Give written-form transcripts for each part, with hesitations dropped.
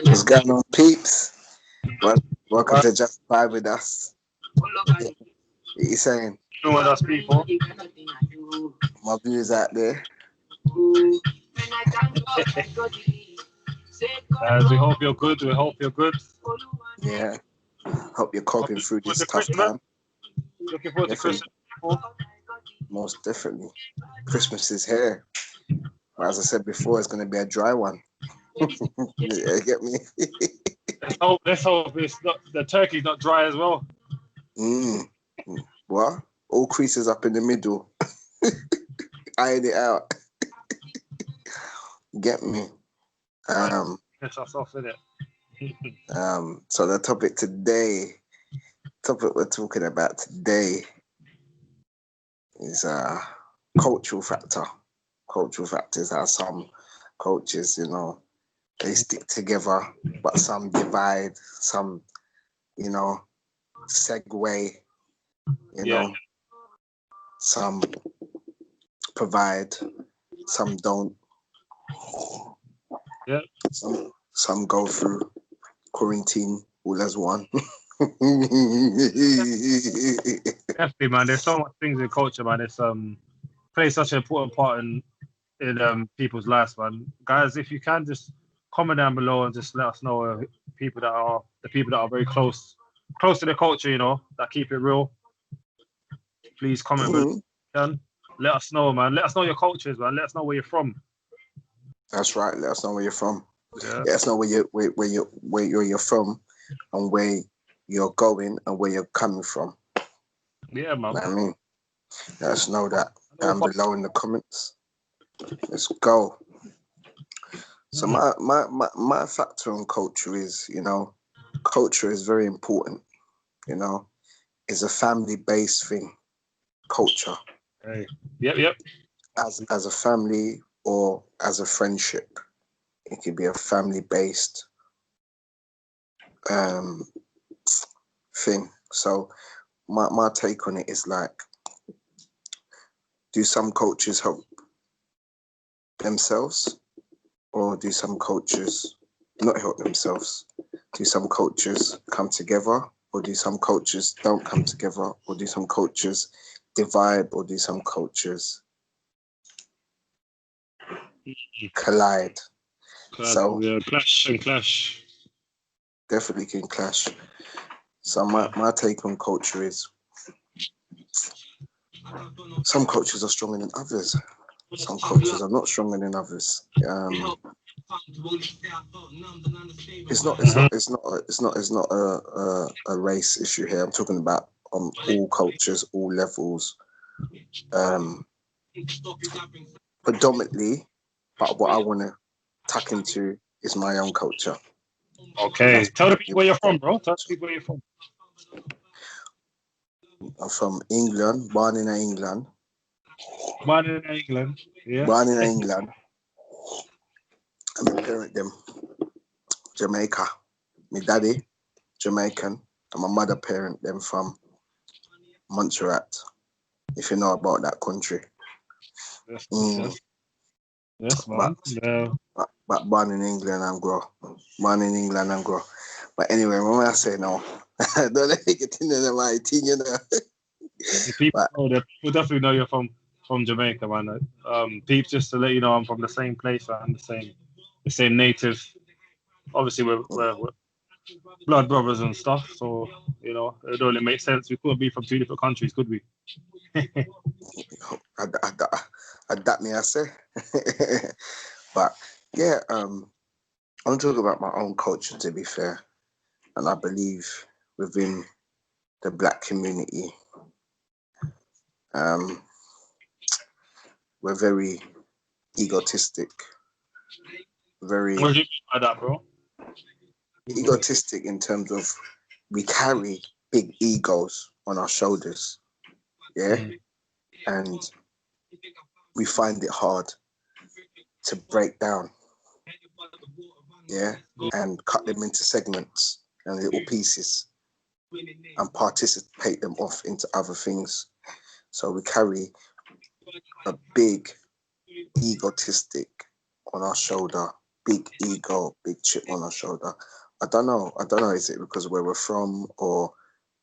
What's going on, peeps? Welcome to Just Vibe with Us. What you saying? You know what us people? My views out there. We hope you're good. We hope you're good. Yeah. Hope you're coping through this tough Christmas. time. Looking forward to Definitely. Christmas. People. Most definitely. Christmas is here. But as I said before, it's going to be a dry one. You get me? Let's hope it's not, the turkey's not dry as well. What? All creases up in the middle. Iron it out. Get me? Piss us off, innit? So the topic we're talking about today is cultural factor. Cultural factors are some cultures, they stick together, but some divide, some, segue, some provide, some don't. Yeah. Some go through quarantine all as one. Definitely, man. There's so much things in culture, man. It's plays such an important part in people's lives, man. Guys, if you can just comment down below and just let us know the people that are very close to the culture, that keep it real. Please comment below. Let us know, man. Let us know your cultures, man. Let us know where you're from. That's right. Let us know where you're from. Yeah. Let us know where you're from, and where you're going and where you're coming from. Yeah, man. I mean, let us know that down below in the comments. Let's go. So my factor on culture is, culture is very important. It's a family-based thing. Culture. Hey. Yep. As a family or as a friendship, it could be a family-based thing. So my take on it is like, do some cultures help themselves, or do some cultures not help themselves? Do some cultures come together, or do some cultures don't come together, or do some cultures divide, or do some cultures collide? So clash. Definitely can clash. So my take on culture is, some cultures are stronger than others. Some cultures are not stronger than others. It's not a race issue here. I'm talking about on all cultures, all levels. Predominantly, but what I want to tuck into is my own culture. Okay, tell the people where you're from, bro. Tell the people where you're from. I'm from England, born in England. Yeah. Born in England. And my parent them Jamaica. My daddy Jamaican, and my mother parent them from Montserrat. If you know about that country. Yes, man. But born in England and grow. But anyway, when I say no, don't let me get into my thing, The people will definitely know you're from Jamaica, man. Peeps, just to let you know, I'm from the same place, man. The same native. Obviously, we're blood brothers and stuff, so it only makes sense. We couldn't be from two different countries, could we? I say. But yeah, I'm talking about my own culture, to be fair, and I believe within the Black community, we're very egotistic. Very. What do you mean by that, bro? Egotistic in terms of we carry big egos on our shoulders, and we find it hard to break down, and cut them into segments and little pieces and participate them off into other things. So we carry a big egotistic on our shoulder big ego, big chip on our shoulder. I don't know. Is it because of where we're from, or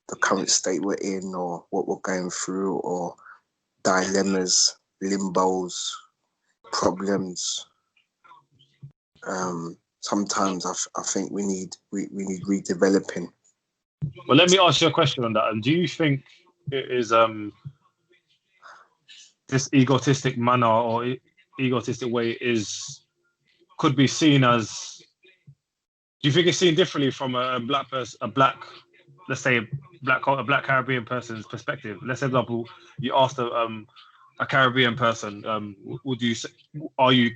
the current state we're in, or what we're going through, or dilemmas, limbos, problems? Sometimes I think we need redeveloping. Well, let me ask you a question on that. And do you think it is this egotistic manner or egotistic way could be seen as? Do you think it's seen differently from a black person, let's say a black Caribbean person's perspective? Let's say, for example, you asked a Caribbean person, are you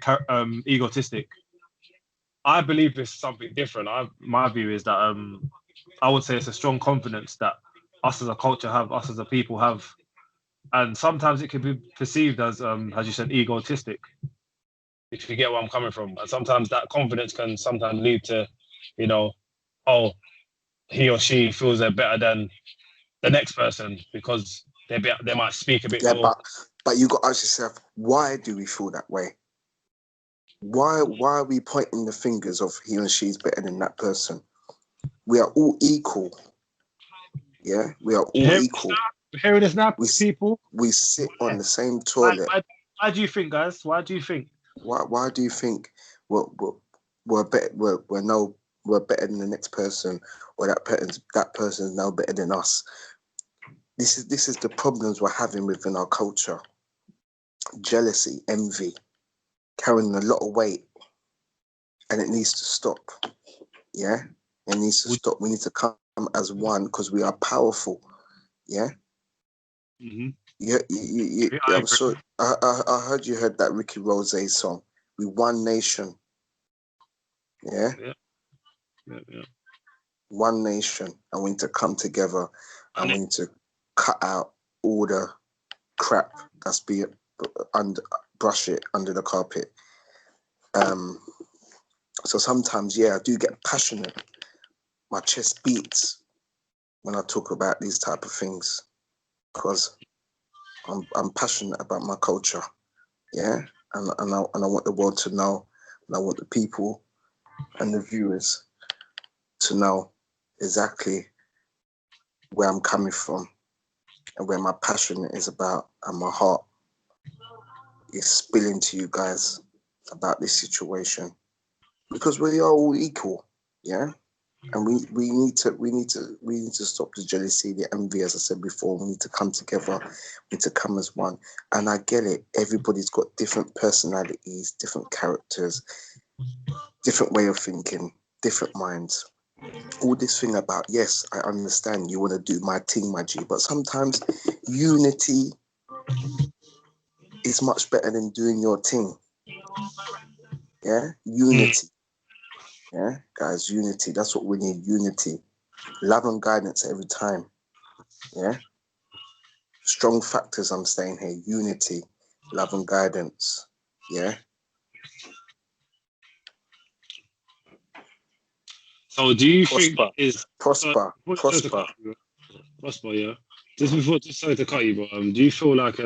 egotistic? I believe it's something different. My view is that I would say it's a strong confidence that us as a culture have, us as a people have, and sometimes it can be perceived as you said, egotistic. If you get where I'm coming from, and sometimes that confidence can sometimes lead to, oh, he or she feels they're better than the next person because they might speak a bit more. But you got to ask yourself, why do we feel that way? Why are we pointing the fingers of he or she's better than that person? We are all equal. Yeah, we are all equal. Hearing this now, people. We sit on the same toilet. Why do you think, guys? Why do you think? Why do you think we're better? We're better than the next person, or that person is now better than us. This is the problems we're having within our culture. Jealousy, envy, carrying a lot of weight, and it needs to stop. Yeah, it needs to stop. We need to come as one because we are powerful. Yeah. Mm-hmm. Yeah. I'm sorry. I heard you heard that Ricky Rose song. We One Nation. Yeah. Yeah. One nation, and we need to come together, and we need to cut out all the crap that's being brush it under the carpet. So sometimes, I do get passionate. My chest beats when I talk about these type of things because I'm passionate about my culture. Yeah, and I want the world to know, and I want the people and the viewers to know exactly where I'm coming from and where my passion is about, and my heart is spilling to you guys about this situation, because we are all equal. Yeah. And we need to stop the jealousy, the envy, as I said before. We need to come together. We need to come as one. And I get it. Everybody's got different personalities, different characters, different way of thinking, different minds. All this thing about, yes, I understand you want to do my thing, my G, but sometimes unity is much better than doing your thing. Yeah, unity. Yeah, guys, unity. That's what we need. Unity, love and guidance every time. Yeah. Strong factors, I'm saying here: unity, love and guidance. Yeah. So do you think is prosper? Yeah. Just sorry to cut you, but do you feel like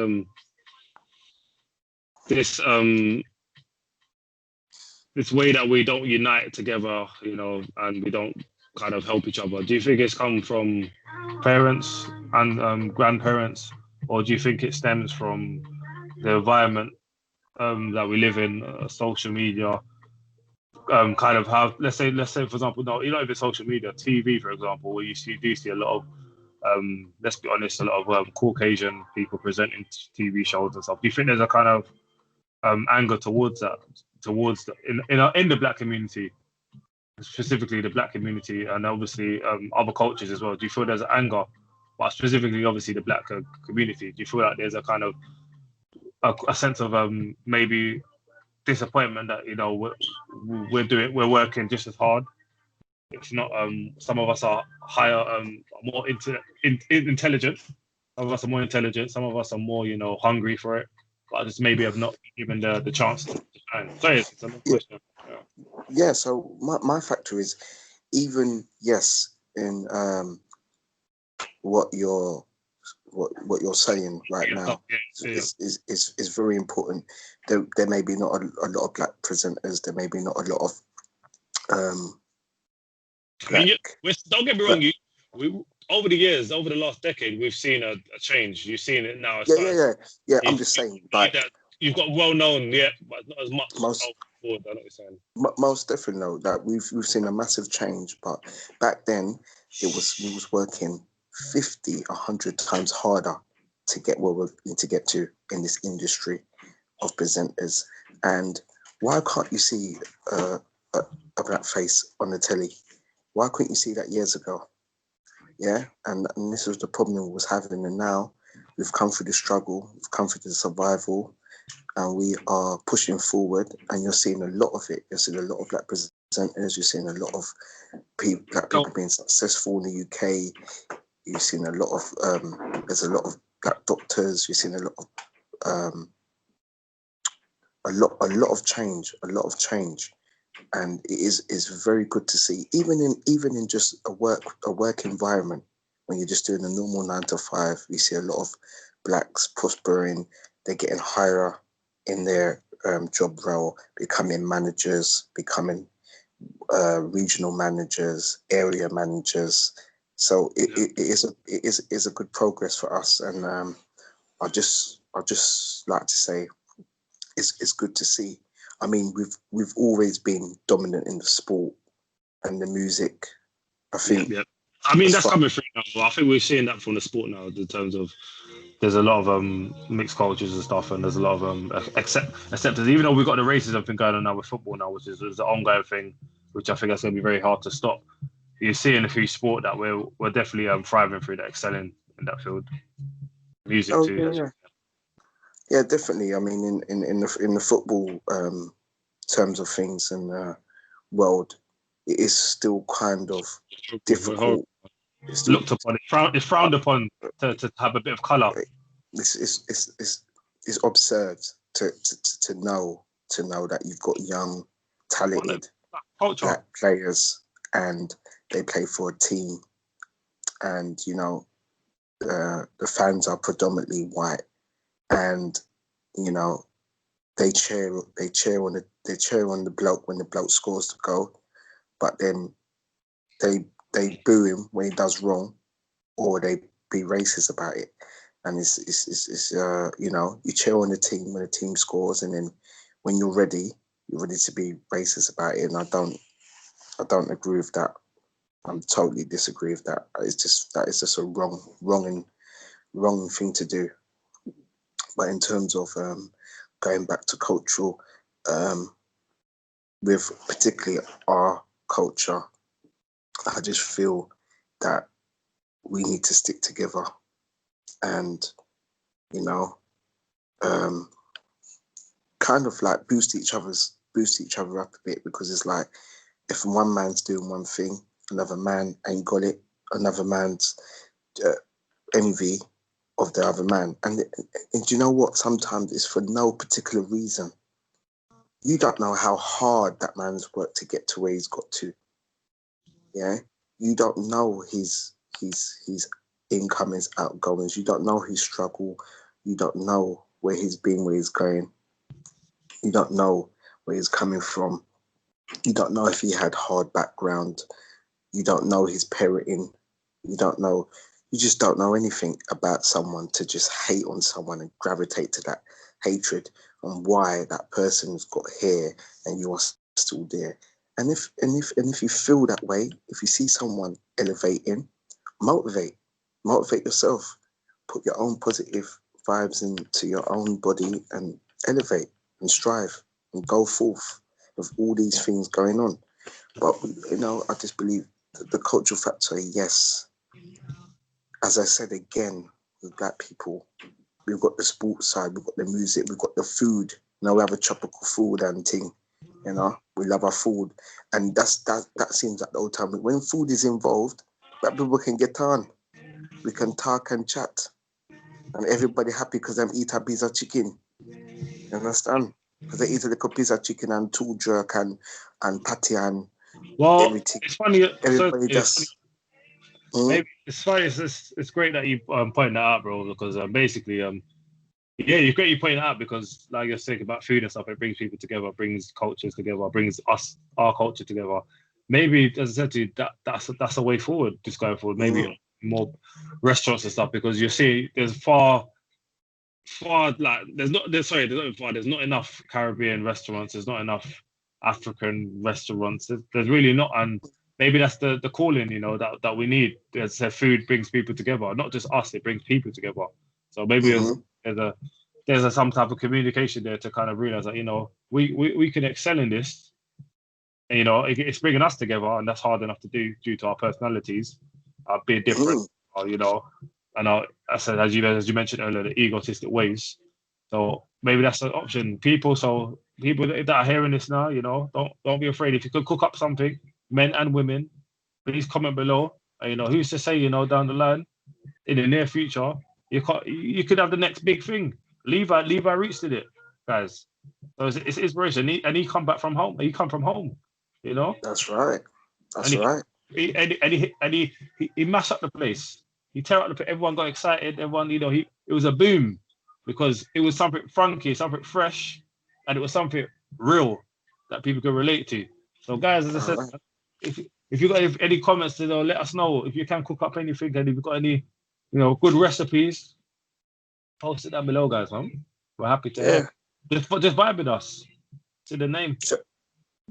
this way that we don't unite together, and we don't kind of help each other? Do you think it's come from parents and grandparents, or do you think it stems from the environment that we live in, social media? Kind of have, let's say for example, no, not even social media, TV, for example, where you do see a lot of, let's be honest, a lot of Caucasian people presenting TV shows and stuff. Do you think there's a kind of anger towards that, in the black community, specifically the black community, and obviously other cultures as well? Do you feel there's anger, but specifically, obviously, the black community? Do you feel like there's a kind of a sense of maybe disappointment that we're working just as hard? It's not some of us are higher, more intelligent. Some of us are more intelligent. Some of us are more, hungry for it, but just maybe have not given the chance to shine. Sorry, it's a question. Yeah. So my factor is, even yes, in what you're what you're saying right now is very important. There may be not a lot of black presenters. There may be not a lot of don't get me wrong. Over the years, over the last decade, we've seen a change. You've seen it now. Yeah. I'm just saying, like, that you've got well known, but not as much. I know what you're saying. Most definitely, though, that we've seen a massive change. But back then, we was working 50, 100 times harder to get where we need to get to in this industry of presenters. And why can't you see a black face on the telly? Why couldn't you see that years ago? Yeah, and this was the problem we was having. And now we've come through the struggle, we've come through the survival, and we are pushing forward. And you're seeing a lot of it. You're seeing a lot of black presenters. You're seeing a lot of black people being successful in the UK. You've seen a lot of there's a lot of black doctors. You've seen a lot of change, and it is very good to see. Even in just a work environment, when you're just doing a normal 9 to 5, we see a lot of blacks prospering. They're getting higher in their job role, becoming managers, becoming regional managers, area managers. So it is a good progress for us, and I just like to say it's good to see. I mean, we've always been dominant in the sport and the music. I think. Yeah. I mean, that's coming through now. I think we're seeing that from the sport now, in terms of there's a lot of mixed cultures and stuff, and there's a lot of acceptance. Even though we've got the racism thing going on now with football now, which is an ongoing thing, which I think that's going to be very hard to stop. You're seeing through sport that we're definitely thriving through that, excelling in that field. Music too. Yeah, definitely. I mean, in the football terms of things in the world, it is still kind of difficult. It's looked upon. It's frowned upon to have a bit of colour. It's absurd to know that you've got young, talented black players and they play for a team, and the fans are predominantly white, and they cheer on the bloke when the bloke scores the goal, but then they boo him when he does wrong, or they be racist about it. And it's you cheer on the team when the team scores, and then when you're ready to be racist about it. And I don't agree with that. I totally disagree with that. That is just a wrong thing to do. But in terms of going back to cultural, with particularly our culture, I just feel that we need to stick together and, kind of like boost each other up a bit, because it's like, if one man's doing one thing, another man ain't got it, another man's envy of the other man. And you know what? Sometimes it's for no particular reason. You don't know how hard that man's worked to get to where he's got to. Yeah, you don't know his incomings, outgoings. You don't know his struggle. You don't know where he's been, where he's going. You don't know where he's coming from. You don't know if he had hard background. You don't know his parenting. You just don't know anything about someone to just hate on someone and gravitate to that hatred on why that person's got hair and you are still there. And if you feel that way, if you see someone elevating, motivate yourself. Put your own positive vibes into your own body and elevate and strive and go forth with all these things going on. But I just believe that the cultural factor, yes. As I said again, with black people, we've got the sports side, we've got the music, we've got the food. We have a tropical food and thing. We love our food, and that seems like the old time. When food is involved, black people can get on. We can talk and chat, and everybody happy because them eat a piece of chicken. You understand? Because they eat a little piece of chicken and tool jerk and patty and everything. It's funny. Everybody maybe it's funny. It's great that you point that out, bro. Because basically, yeah, it's great you point it out because, like you're saying about food and stuff, it brings people together, brings cultures together, brings our culture together. Maybe, as I said to you, that's a way forward, just going forward. Maybe more restaurants and stuff because you see, there's there's not enough Caribbean restaurants. There's not enough African restaurants. There's really not, and maybe that's the calling, that we need. As I said, food brings people together, not just us. It brings people together. So maybe there's some type of communication there to kind of realize that we can excel in this. And, it's bringing us together, and that's hard enough to do due to our personalities being different. And I said, as you mentioned earlier, the egotistic ways. So maybe that's an option. People that are hearing this now, don't be afraid. If you could cook up something, men and women, please comment below. Who's to say, down the line, in the near future, you could have the next big thing. Levi Roots did it, guys. So it's inspiration. And he come back from home. He come from home, That's right. He mashed up the place. He tear up the place. Everyone got excited. Everyone, it was a boom because it was something funky, something fresh, and it was something real that people could relate to. So, guys, as I said, if you got any comments, let us know. If you can cook up anything, and if you've got any, good recipes, post it down below, guys. Man, we're happy to help. Just vibe with us. To the name.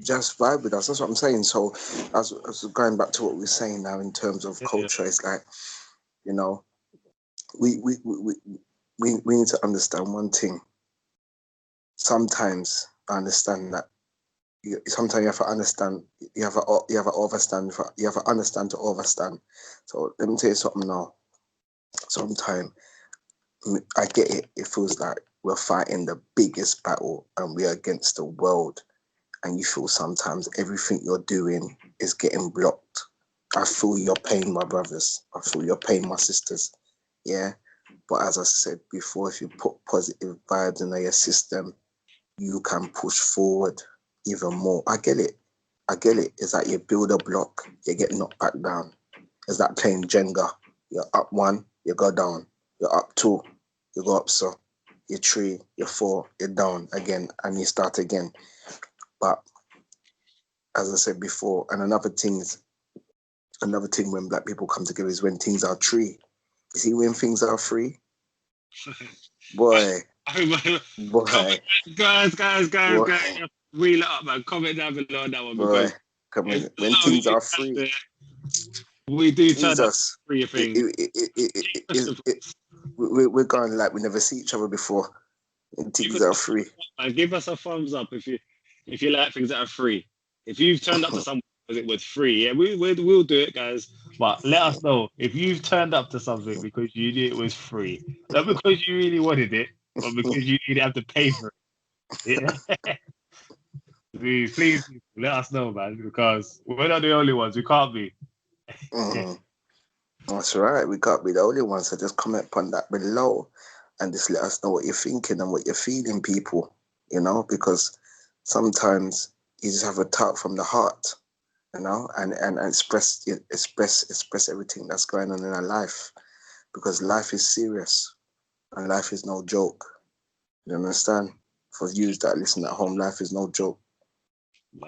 Just vibe with us. That's what I'm saying. So, as going back to what we're saying now in terms of culture, it's like, we need to understand one thing. Sometimes I understand that. Sometimes you have to understand. You have to overstand. You have to understand to overstand. So let me tell you something now. Sometimes I get it. It feels like we're fighting the biggest battle, and we're against the world. And you feel sometimes everything you're doing is getting blocked. I feel your pain, my brothers. I feel your pain, my sisters. Yeah. But as I said before, if you put positive vibes in your system, you can push forward even more. I get it. It's like you build a block, you get knocked back down. It's like playing Jenga. You're up 1, you go down. You're up 2, you go up so. You're 3, you're 4, you're down again, and you start again. But as I said before, and another thing when black people come together is when things are free. You see, when things are free, boy. Guys, wheel it up, man. Comment down below on that one. Boy, when things are free, we do turn up free things. We're going like we never see each other before. When things are free. Give us a thumbs up if you like things that are free. If you've turned up to something because it was free, we'll do it, guys. But let us know if you've turned up to something because you knew it was free, not because you really wanted it, but because you didn't have to pay for it. Yeah. Please let us know, man, because we're not the only ones. We can't be. That's right. We can't be the only ones. So just comment upon that below and just let us know what you're thinking and what you're feeling, people. Because sometimes you just have a talk from the heart, and express everything that's going on in our life, because life is serious and life is no joke. You understand? For you that listen at home, life is no joke.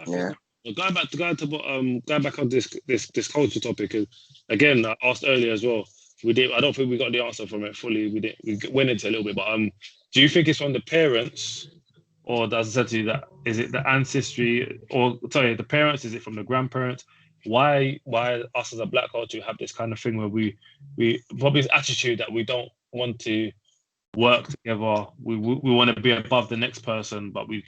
Yeah. Going back on this culture topic, and again, I asked earlier as well. I don't think we got the answer from it fully. We went into a little bit, but do you think it's from the parents? Or does it say that is it the ancestry, or sorry, the parents? Is it from the grandparents? Why us as a black culture have this kind of thing where we probably this attitude that we don't want to work together. We want to be above the next person, but we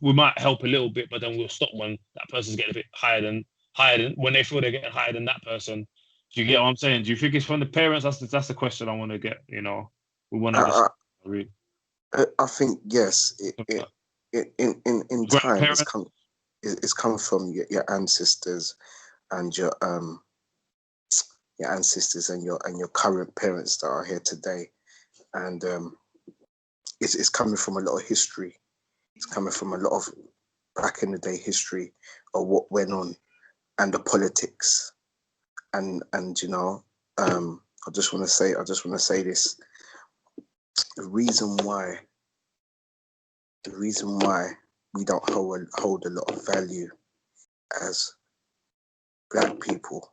might help a little bit, but then we'll stop when that person's getting a bit higher than when they feel they're getting higher than that person. Do you get what I'm saying? Do you think it's from the parents? That's the question I want to get. We want to read. I think yes. In time, it's come from your ancestors and your ancestors and your current parents that are here today, and it's coming from a lot of history. It's coming from a lot of back in the day history of what went on and the politics and you know, I just want to say this. The reason why we don't hold a lot of value as Black people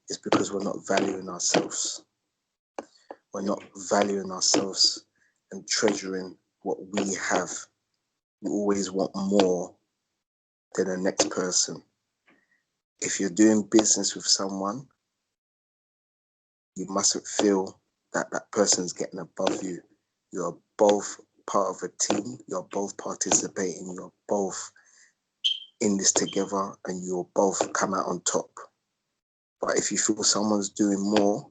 is because we're not valuing ourselves. We're not valuing ourselves and treasuring what we have. We always want more than the next person. If you're doing business with someone, you mustn't feel that that person's getting above you. You're both part of a team. You're both participating. You're both in this together, and you'll both come out on top. But if you feel someone's doing more,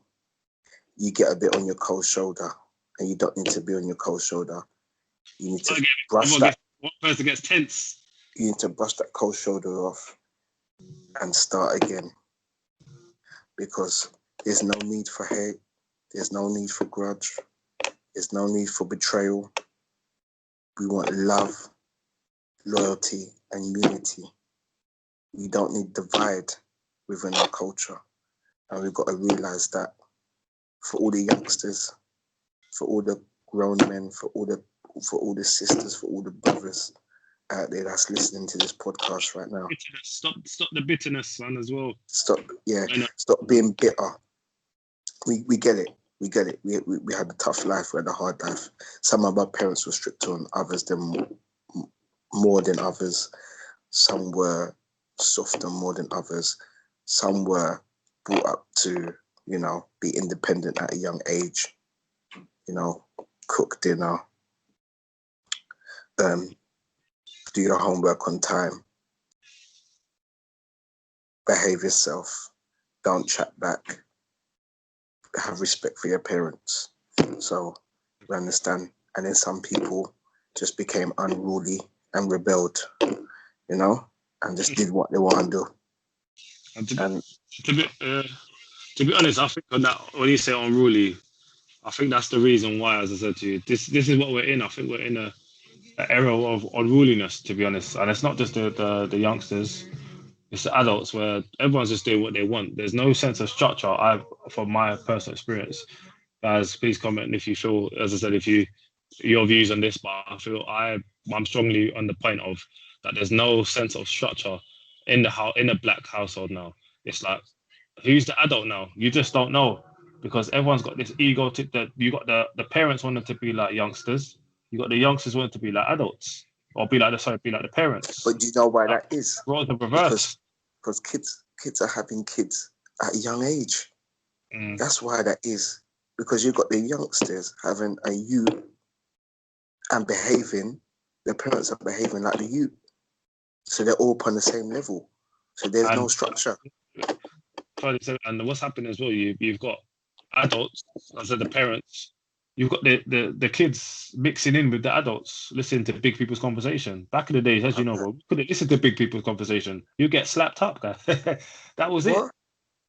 you get a bit on your cold shoulder, and you don't need to be on your cold shoulder. You need to brush that. One person gets tense. You need to brush that cold shoulder off and start again, because there's no need for hate. There's no need for grudge. There's no need for betrayal. We want love, loyalty, and unity. We don't need divide within our culture. And we've got to realize that for all the youngsters, for all the grown men, for all the sisters, for all the brothers out there that's listening to this podcast right now. Stop the bitterness, man, as well. Stop being bitter. We get it. We get it. We had a tough life. We had a hard life. Some of our parents were strict on others than more than others. Some were softer more than others. Some were brought up to, you know, be independent at a young age. You know, cook dinner, do your homework on time, behave yourself, don't chat back, have respect for your parents. So we understand. And then some people just became unruly and rebelled, you know, and just did what they want to do. And to be honest, I think on that, when you say unruly, I think that's the reason why, as I said to you, this is what we're in. I think we're in an era of unruliness, to be honest. And it's not just the youngsters, it's the adults, where everyone's just doing what they want. There's no sense of structure. From my personal experience, guys, please comment if you feel, as I said, your views on this, but I feel I'm strongly on the point of that there's no sense of structure in a Black household now. It's like, who's the adult now? You just don't know, because everyone's got this ego that you got the parents wanting to be like youngsters, you got the youngsters wanting to be like adults, or be like the parents. But do you know why that is? Roles are reversed. Because kids are having kids at a young age. That's why that is. Because you've got the youngsters having a youth and behaving, their parents are behaving like the youth. So they're all upon the same level. So there's no structure. And what's happening as well, you've got adults, as the parents, you've got the kids mixing in with the adults, listening to big people's conversation. Back in the days, as you know, bro, you couldn't listen to big people's conversation. You get slapped up, guy. That was it.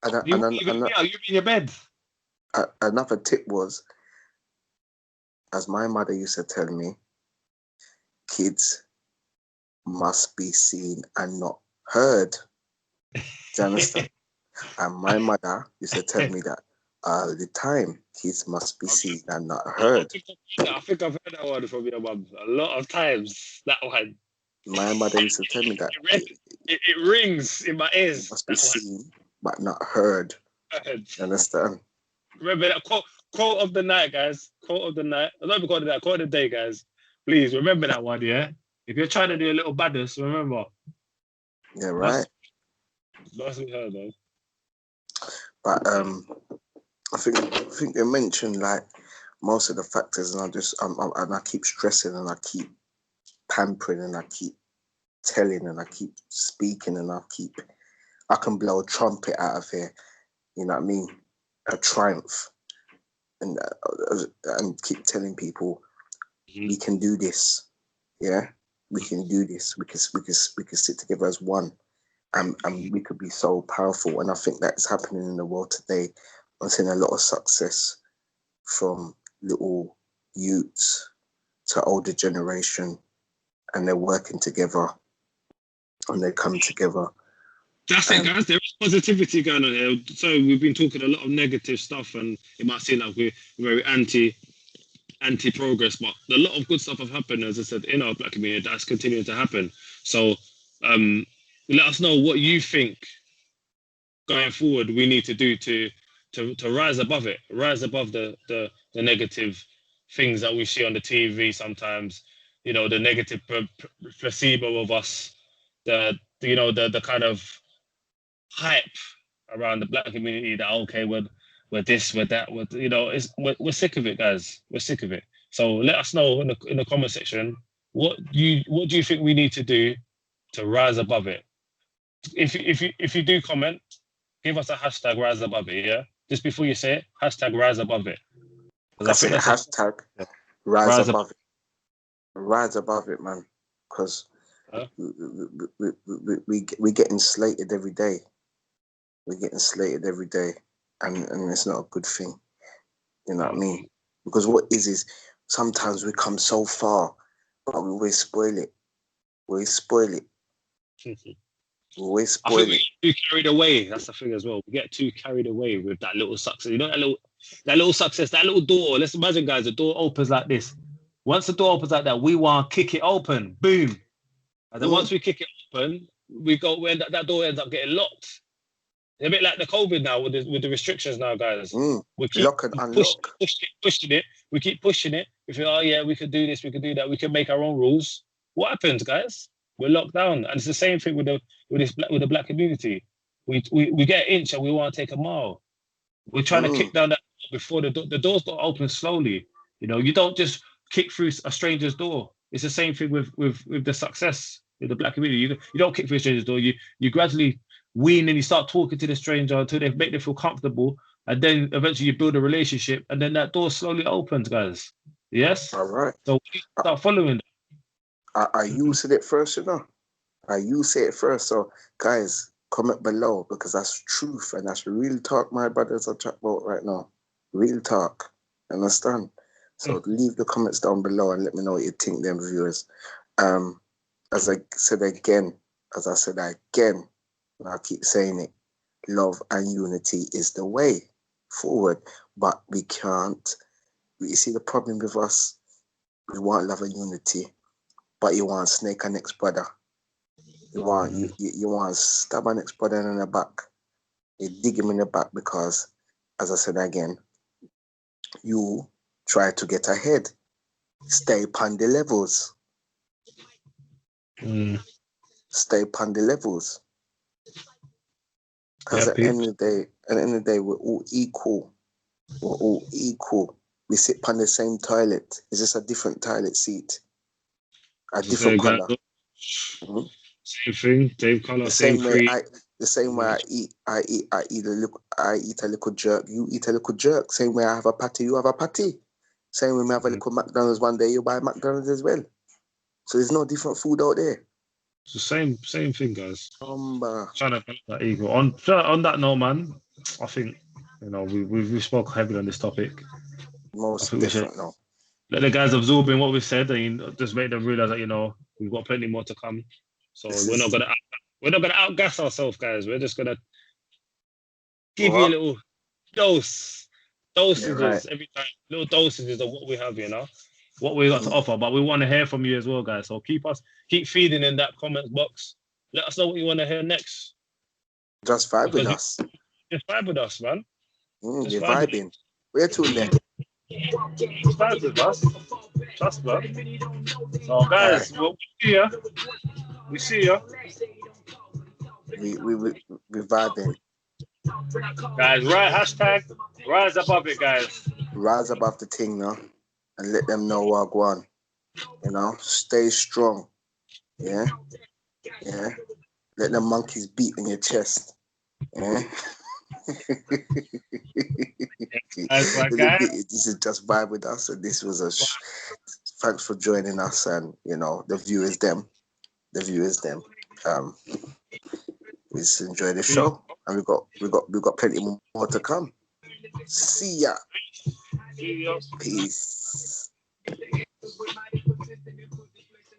You be in your bed. Another tip was, as my mother used to tell me, kids must be seen and not heard. Do you understand? And my mother used to tell me that all the time, kids must be seen and not heard. I think I've heard that one from your mum a lot of times. That one. My mother used to tell me that. It rings in my ears. Must be seen but not heard. You understand? Remember that quote of the night, guys. Quote of the night. I don't even quote of that. Quote of the day, guys. Please remember that one, yeah? If you're trying to do a little badness, remember. Yeah, right. That's what we heard, though. But I think you mentioned like most of the factors, and I keep stressing, and I keep pampering, and I keep telling, and I keep speaking, and I can blow a trumpet out of here. You know what I mean? A triumph, and keep telling people we can do this. Yeah, we can do this. We can sit together as one. And we could be so powerful. And I think that's happening in the world today. I'm seeing a lot of success from little youths to older generation, and they're working together and they come together That's it, guys. There is positivity going on here. So we've been talking a lot of negative stuff, and it might seem like we're very anti-progress, but a lot of good stuff have happened, as I said, in our black community. That's continuing to happen. So let us know what you think going forward we need to do to rise above it, rise above the negative things that we see on the TV sometimes. You know, the negative placebo of us, the kind of hype around the black community that okay, we're this, we're that, we're sick of it, guys. We're sick of it. So let us know in the comment section what do you think we need to do to rise above it. If you do comment, give us a hashtag rise above it. Yeah, just before you say it, hashtag rise above it. I think that's hashtag rise above it. Rise above it, man. Because we getting slated every day. We're getting slated every day, and it's not a good thing. You know what I mean? Because what is sometimes we come so far, but we always spoil it. We always spoil it. I think we get too carried away. That's the thing as well. We get too carried away with that little success. You know, that little success, that little door. Let's imagine, guys, the door opens like this. Once the door opens like that, we want to kick it open. Boom. And then once we kick it open, that door ends up getting locked. It's a bit like the COVID now with the restrictions now, guys. We keep lock and unlock. Pushing it. We keep pushing it. We feel, oh yeah, we could do this, we could do that. We can make our own rules. What happens, guys? We're locked down, and it's the same thing with the black community. We get an inch and we want to take a mile. We're trying to kick down that before the doors don't open slowly. You know, you don't just kick through a stranger's door. It's the same thing with the success in the black community. You don't kick through a stranger's door. You gradually wean and you start talking to the stranger until they make them feel comfortable, and then eventually you build a relationship, and then that door slowly opens, guys. Yes. All right. So we start following. I used it first, you know. I used it first. So, guys, comment below because that's truth and that's real talk. My brothers are talking about right now. Real talk. Understand? So leave the comments down below and let me know what you think, them viewers. As I said again, and I keep saying it, love and unity is the way forward. But we can't. You see the problem with us? We want love and unity, but you want to snake our next brother. You want you want to stab our next brother in the back. You dig him in the back because, as I said again, you try to get ahead. Stay upon the levels. Stay upon the levels. Because at the end of the day, we're all equal. We're all equal. We sit upon the same toilet. It's just a different toilet seat. A different colour. Same thing, same colour, same cream. The same way I eat a little jerk. You eat a little jerk. Same way I have a patty, you have a patty. Same way we have a little McDonald's one day, you buy McDonald's as well. So there's no different food out there. It's the same thing, guys. Trying to make that equal. On that note, man, I think we've spoke heavily on this topic. Most different now. Let the guys absorb in what we've said and just make them realize that we've got plenty more to come. So we're not gonna outgas ourselves, guys. We're just gonna give you a little dosages every time, little dosages of what we have, what we got to offer. But we want to hear from you as well, guys. So keep feeding in that comments box. Let us know what you want to hear next. Just vibe with us. Just vibe with us, man. You're vibing. We're tuned in. Just vibe with us. Trust, man. So, guys, we see you. We vibing. Guys, hashtag rise above it, guys. Rise above the thing now. And let them know what I want. Stay strong. Yeah. Let the monkeys beat in your chest. Yeah. This is just vibe with us, and this was thanks for joining us, and the viewers them. We just enjoy the show, and we got plenty more to come. See ya. See ya. Peace.